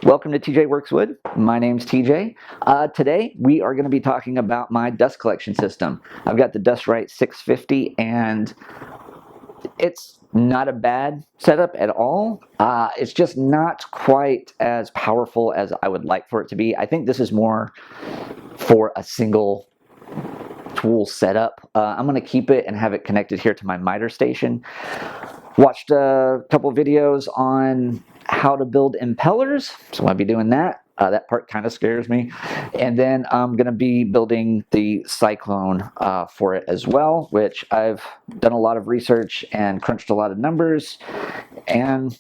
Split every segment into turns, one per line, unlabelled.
Welcome to TJ Works Wood. My name's TJ. Today we are going to be talking about my dust collection system. I've got the Dust Right 650 and it's not a bad setup at all. It's just not quite as powerful as I would like for it to be. I think this is more for a single tool setup. I'm going to keep it and have it connected here to my miter station. Watched a couple videos on how to build impellers, so I'll be doing that. That part kind of scares me. And then I'm going to be building the Cyclone for it as well, which I've done a lot of research and crunched a lot of numbers, and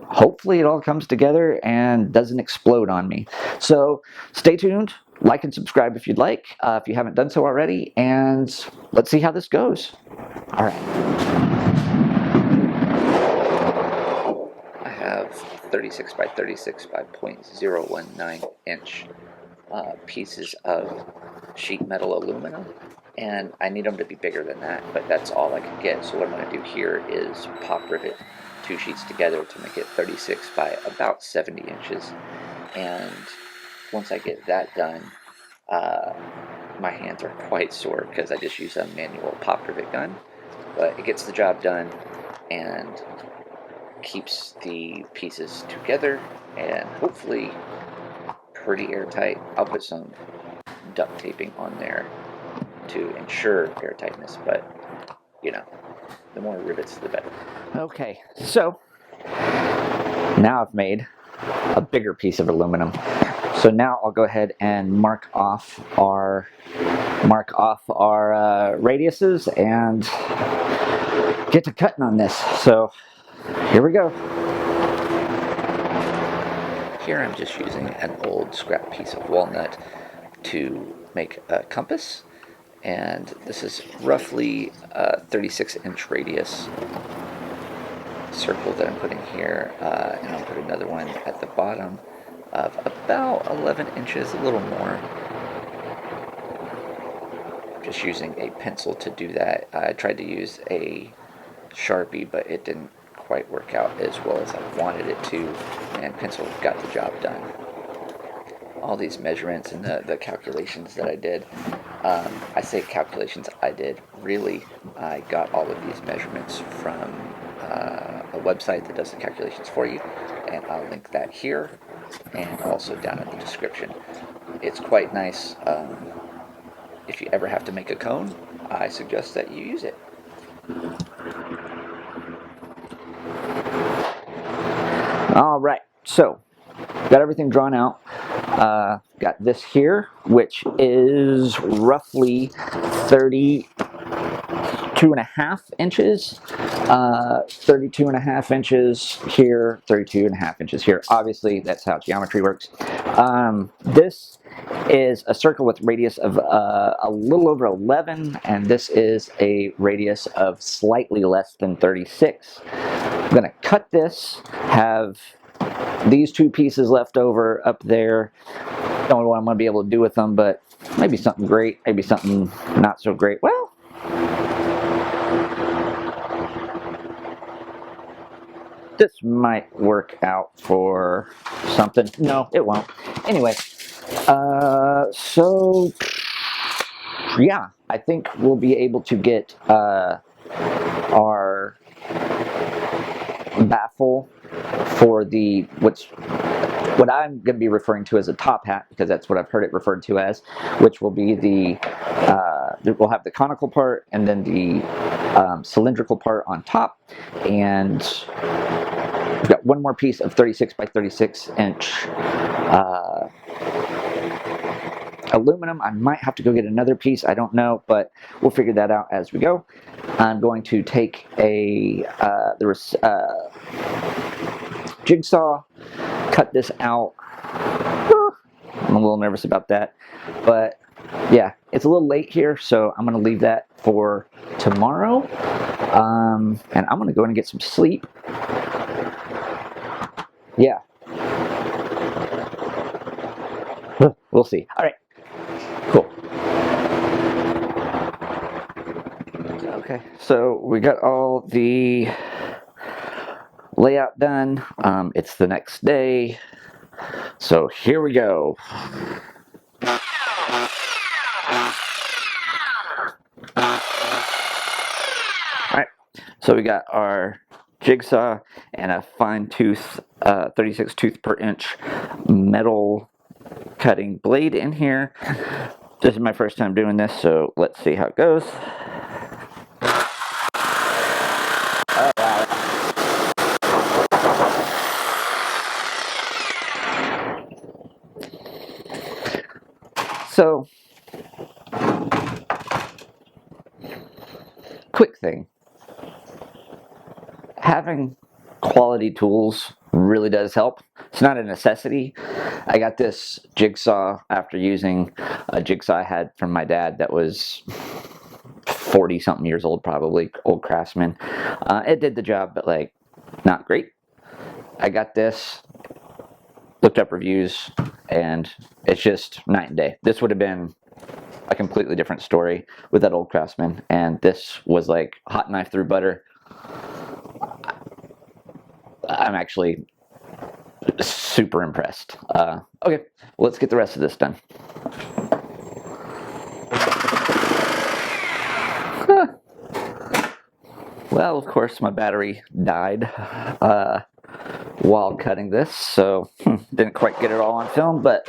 hopefully it all comes together and doesn't explode on me. So stay tuned, like and subscribe if you'd like, if you haven't done so already, and let's see how this goes. All right. I have 36 by 36 by 0.019 inch pieces of sheet metal aluminum, and I need them to be bigger than that, but that's all I can get. So what I'm going to do here is pop rivet two sheets together to make it 36 by about 70 inches. And once I get that done, my hands are quite sore because I just use a manual pop rivet gun, but it gets the job done and keeps the pieces together and hopefully pretty airtight. I'll put some duct taping on there to ensure airtightness, but you know, the more rivets the better. Okay, so now I've made a bigger piece of aluminum. So now I'll go ahead and mark off our radiuses and get to cutting on this. So here we go. Here I'm just using an old scrap piece of walnut to make a compass, and this is roughly a 36-inch radius circle that I'm putting here, and I'll put another one at the bottom of about 11 inches, a little more. Just using a pencil to do that. I tried to use a Sharpie, but it didn't quite work out as well as I wanted it to, and pencil got the job done. All these measurements and the calculations that I did, I say calculations I did, really I got all of these measurements from a website that does the calculations for you, and I'll link that here and also down in the description. It's quite nice. If you ever have to make a cone, I suggest that you use it. All right, so got everything drawn out. Got this here, which is roughly 32.5 inches. 32.5 inches here, 32.5 inches here. Obviously, that's how geometry works. This is a circle with radius of a little over 11, and this is a radius of slightly less than 36. I'm going to cut this, have these two pieces left over up there. Don't know what I'm going to be able to do with them, but maybe something great, maybe something not so great. Well, this might work out for something. No, it won't. Anyway, so yeah, I think we'll be able to get our baffle for the what I'm going to be referring to as a top hat, because that's what I've heard it referred to as, which will be the we'll have the conical part and then the cylindrical part on top, and we've got one more piece of 36 by 36 inch aluminum. I might have to go get another piece, I don't know, but we'll figure that out as we go. I'm going to take a jigsaw, cut this out. I'm a little nervous about that, but yeah, it's a little late here, so I'm going to leave that for tomorrow, and I'm going to go in and get some sleep. Yeah, we'll see. All right, cool. Okay, so we got all the layout done. It's the next day. so here we go. Alright, so we got our jigsaw and a fine tooth, 36 tooth per inch metal cutting blade in here. This is my first time doing this, so let's see how it goes. So, quick thing. Having quality tools really does help. It's not a necessity. I got this jigsaw after using a jigsaw I had from my dad that was 40 something years old, probably, old Craftsman. It did the job, but like not great. I got this, looked up reviews, and it's just night and day. This would have been a completely different story with that old Craftsman, and this was like hot knife through butter. I'm actually super impressed. Okay, let's get the rest of this done. Well, of course, my battery died while cutting this, so didn't quite get it all on film, but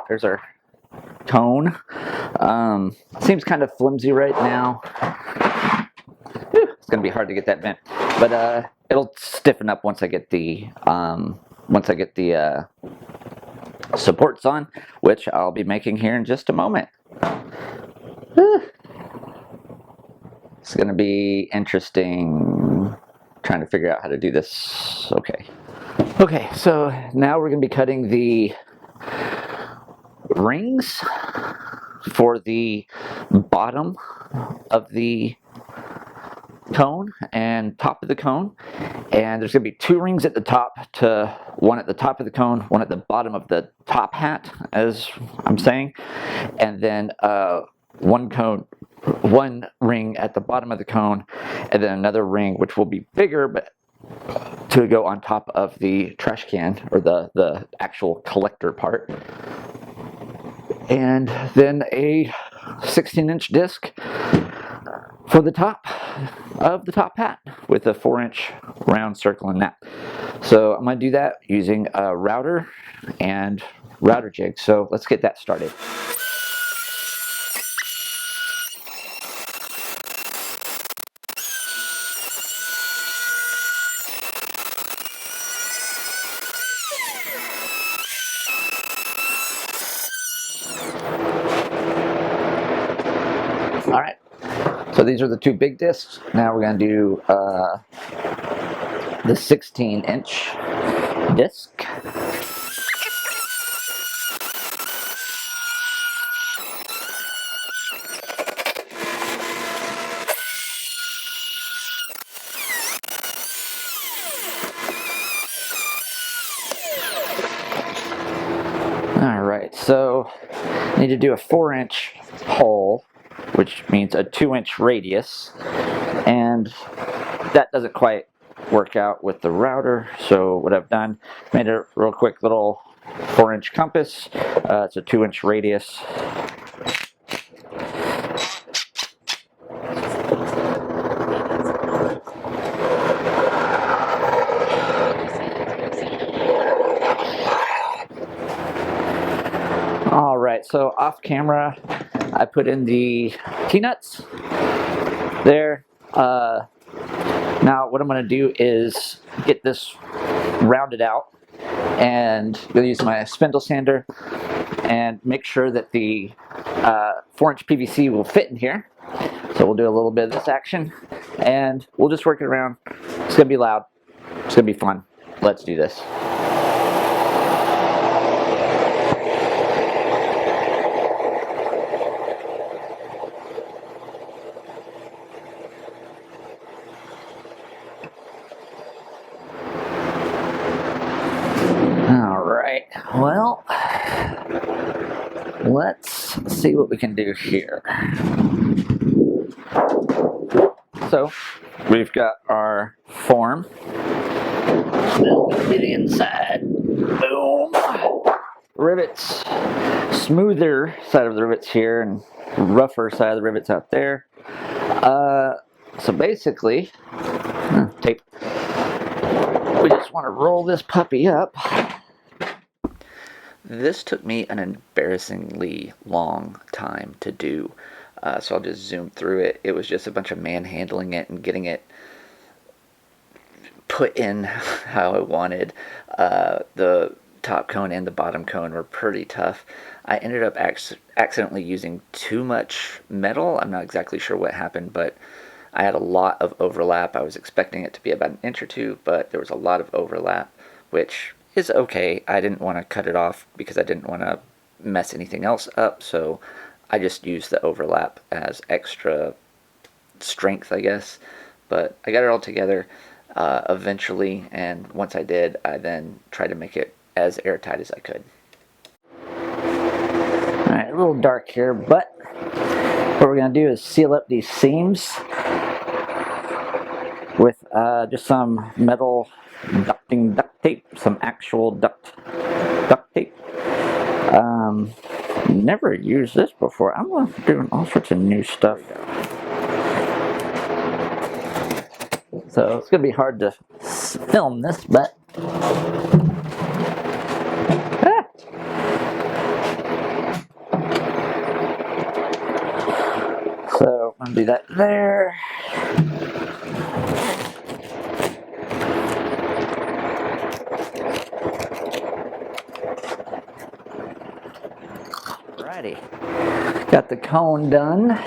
there's our cone. Seems kind of flimsy right now. It's gonna be hard to get that bent, but it'll stiffen up once I get the supports on, which I'll be making here in just a moment. It's gonna be interesting trying to figure out how to do this. Okay, so now we're gonna be cutting the rings for the bottom of the cone and top of the cone, and there's going to be two rings at the top, one at the top of the cone, one at the bottom of the top hat, as I'm saying, and then one ring at the bottom of the cone, and then another ring which will be bigger but to go on top of the trash can, or the actual collector part, and then a 16-inch disc for the top of the top hat with a 4-inch round circle in that. So I'm going to do that using a router and router jig. So let's get that started. All right. So these are the two big discs. Now we're going to do the 16-inch disc. All right, so I need to do a 4-inch hole, which means a 2-inch radius, and that doesn't quite work out with the router. So what I've done, made a real quick little 4-inch compass. It's a 2-inch radius. All right, so off camera, I put in the T-nuts there. Now what I'm going to do is get this rounded out, and I'm going to use my spindle sander and make sure that the 4-inch PVC will fit in here. So we'll do a little bit of this action, and we'll just work it around. It's going to be loud. It's going to be fun. Let's do this. Well, let's see what we can do here. So we've got our form, That'll be the inside. Boom. Rivets. Smoother side of the rivets here and rougher side of the rivets out there. So basically, tape. We just want to roll this puppy up. This took me an embarrassingly long time to do. So I'll just zoom through it. It was just a bunch of manhandling it and getting it put in how I wanted. The top cone and the bottom cone were pretty tough. I ended up accidentally using too much metal. I'm not exactly sure what happened, but I had a lot of overlap. I was expecting it to be about an inch or two, but there was a lot of overlap, which is okay. I didn't want to cut it off because I didn't want to mess anything else up, so I just used the overlap as extra strength, I guess. But I got it all together eventually, and once I did, I then tried to make it as airtight as I could. Alright, a little dark here, but what we're going to do is seal up these seams with just some metal ducting duct tape, some actual duct tape. Never used this before. I'm doing all sorts of new stuff. So it's going to be hard to film this, but so I'm going to do that there. Alrighty, got the cone done.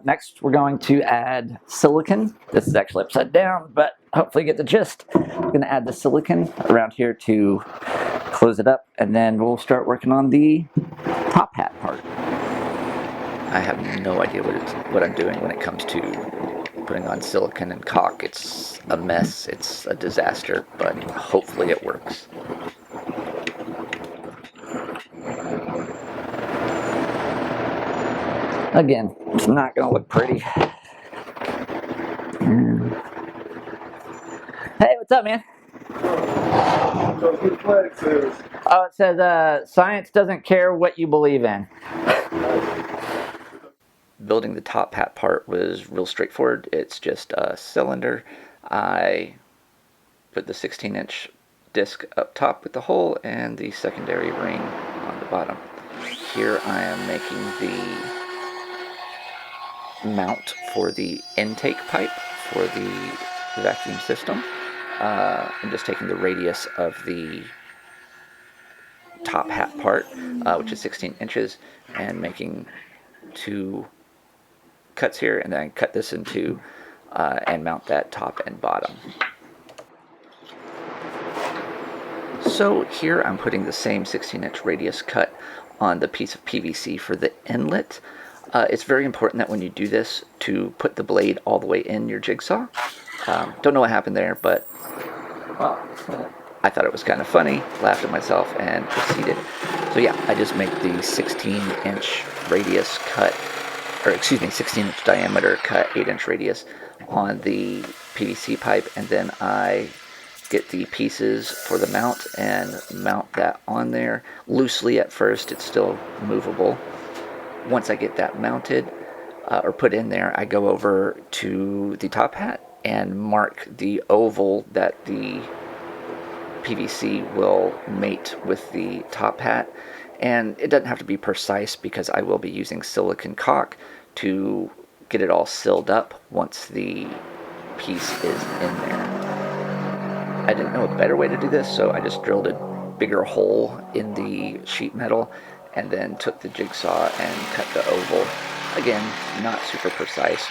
Next, we're going to add silicone. This is actually upside down, but hopefully you get the gist. We're going to add the silicone around here to close it up, and then we'll start working on the top hat part. I have no idea what I'm doing when it comes to putting on silicone and caulk. It's a mess. It's a disaster, but hopefully it works. Again, it's not going to look pretty. Hey, what's up, man? Oh, it says, science doesn't care what you believe in. Building the top hat part was real straightforward. It's just a cylinder. I put the 16-inch disc up top with the hole and the secondary ring on the bottom. Here I am making the mount for the intake pipe for the vacuum system. I'm just taking the radius of the top hat part, which is 16 inches, and making 2 cuts here, and then I cut this in 2 and mount that top and bottom. So here I'm putting the same 16-inch radius cut on the piece of PVC for the inlet. It's very important that when you do this to put the blade all the way in your jigsaw. Don't know what happened there, but I thought it was kind of funny, laughed at myself, and proceeded. So yeah, I just make the 16-inch radius cut, or excuse me, 16-inch diameter cut, 8-inch radius on the PVC pipe, and then I get the pieces for the mount and mount that on there loosely at first. It's still movable. Once I get that mounted or put in there, I go over to the top hat and mark the oval that the PVC will mate with the top hat. And it doesn't have to be precise because I will be using silicone caulk to get it all sealed up once the piece is in there. I didn't know a better way to do this, so I just drilled a bigger hole in the sheet metal and then took the jigsaw and cut the oval. Again, not super precise,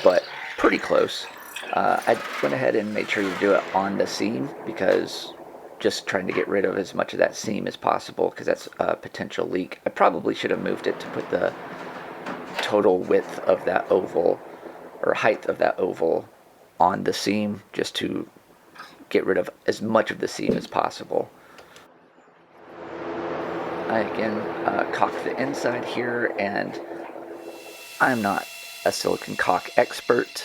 but pretty close. I went ahead and made sure to do it on the seam because just trying to get rid of as much of that seam as possible because that's a potential leak. I probably should have moved it to put the total width of that oval or height of that oval on the seam just to get rid of as much of the seam as possible. I again caulk the inside here, and I'm not a silicone caulk expert.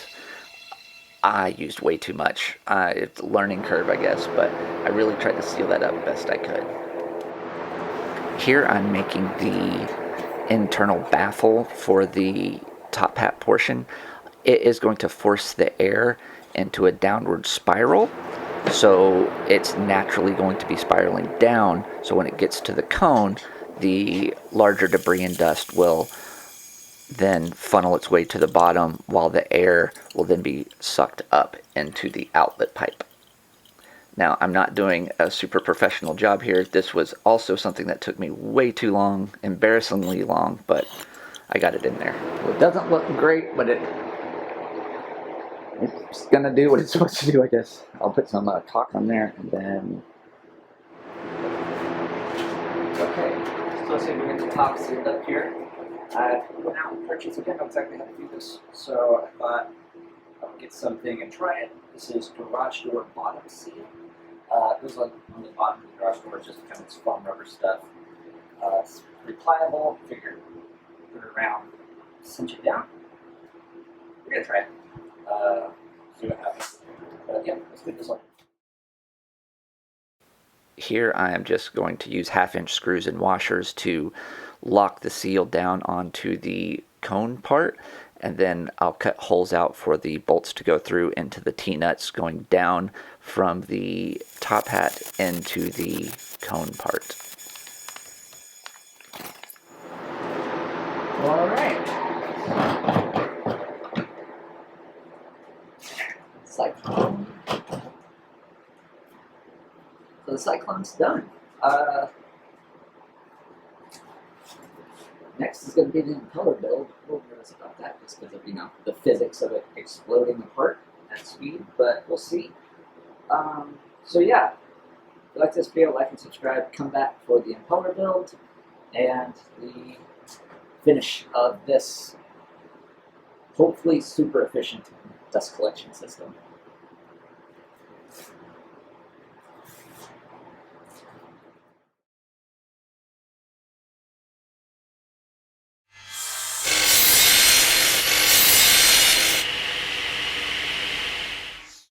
I used way too much. It's a learning curve, I guess, but I really tried to seal that up best I could. Here I'm making the internal baffle for the top hat portion. It is going to force the air into a downward spiral, so it's naturally going to be spiraling down, so when it gets to the cone, the larger debris and dust will then funnel its way to the bottom, while the air will then be sucked up into the outlet pipe. Now, I'm not doing a super professional job here. This was also something that took me way too long, embarrassingly long, but I got it in there. It doesn't look great, but it's gonna do what it's supposed to do, I guess. I'll put some caulk on there, and then... Okay, so let's see if we get the top sealed up here. I went out and purchased, I didn't know exactly how to do this, so I thought I would get something and try it. This is garage door bottom seal. It was on the bottom of the garage door, just kind of this foam rubber stuff. It's pretty pliable. Figured put it around, cinch it down. We're gonna try it. See what happens. But yeah, let's get this one. Here I am just going to use 1/2-inch screws and washers to lock the seal down onto the cone part, and then I'll cut holes out for the bolts to go through into the T-nuts going down from the top hat into the cone part. Alright. Cyclone. So the Cyclone's done. Next is going to be the impeller build. A little nervous about that just because of, the physics of it exploding apart at speed, but we'll see. So yeah, if you like this video, like and subscribe. Come back for the impeller build and the finish of this hopefully super efficient dust collection system.